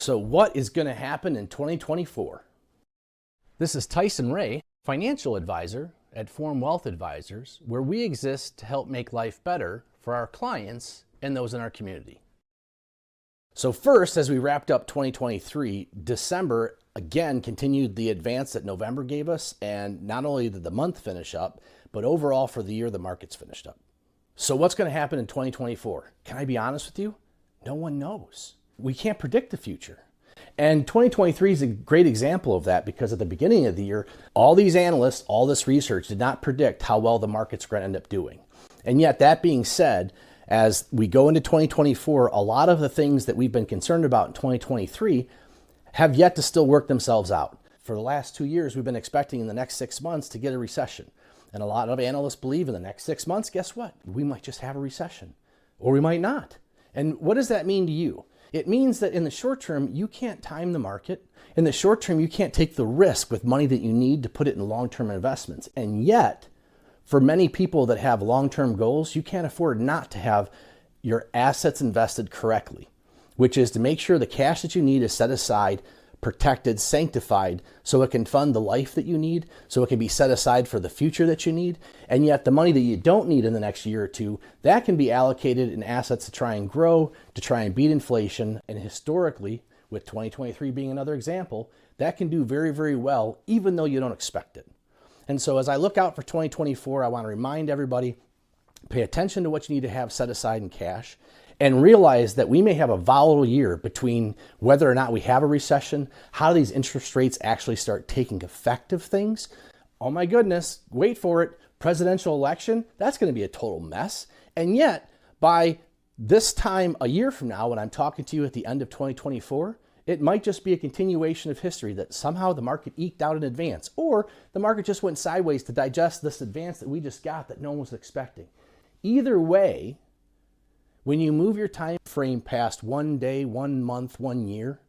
So what is going to happen in 2024? This is Tyson Ray, financial advisor at Form Wealth Advisors, where we exist to help make life better for our clients and those in our community. So first, as we wrapped up 2023, December again continued the advance that November gave us, and not only did the month finish up, but overall for the year, the markets finished up. So what's going to happen in 2024? Can I be honest with you? No one knows. We can't predict the future. And 2023 is a great example of that, because at the beginning of the year, all these analysts, all this research did not predict how well the markets were going to end up doing. And yet, that being said, as we go into 2024, a lot of the things that we've been concerned about in 2023 have yet to still work themselves out. For the last 2 years, we've been expecting in the next 6 months to get a recession. And a lot of analysts believe in the next 6 months, guess what? We might just have a recession, or we might not. And what does that mean to you? It means that in the short term, you can't time the market. In the short term, you can't take the risk with money that you need to put it in long-term investments. And yet, for many people that have long-term goals, you can't afford not to have your assets invested correctly, which is to make sure the cash that you need is set aside, protected, sanctified, so it can fund the life that you need, so it can be set aside for the future that you need. And yet the money that you don't need in the next year or two, that can be allocated in assets to try and grow, to try and beat inflation. And historically, with 2023 being another example, that can do very, very well, even though you don't expect it. And so as I look out for 2024, I want to remind everybody, pay attention to what you need to have set aside in cash, and realize that we may have a volatile year between whether or not we have a recession, how these interest rates actually start taking effect of things. Oh my goodness, wait for it, presidential election, that's going to be a total mess. And yet, by this time a year from now, when I'm talking to you at the end of 2024, it might just be a continuation of history that somehow the market eked out in advance, or the market just went sideways to digest this advance that we just got that no one was expecting. Either way, when you move your time frame past 1 day, 1 month, 1 year,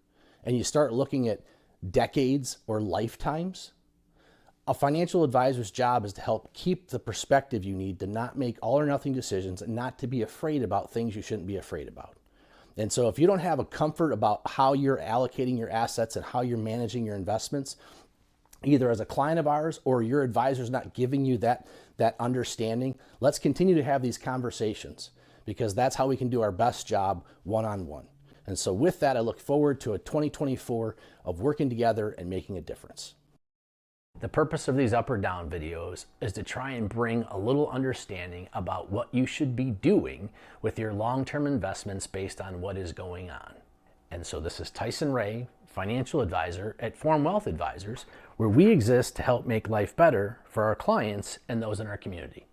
and you start looking at decades or lifetimes, a financial advisor's job is to help keep the perspective you need to not make all or nothing decisions and not to be afraid about things you shouldn't be afraid about. And so if you don't have a comfort about how you're allocating your assets and how you're managing your investments, either as a client of ours or your advisor's not giving you that understanding, let's continue to have these conversations, because that's how we can do our best job one-on-one. And so with that, I look forward to a 2024 of working together and making a difference. The purpose of these up or down videos is to try and bring a little understanding about what you should be doing with your long-term investments based on what is going on. And so this is Tyson Ray, financial advisor at Form Wealth Advisors, where we exist to help make life better for our clients and those in our community.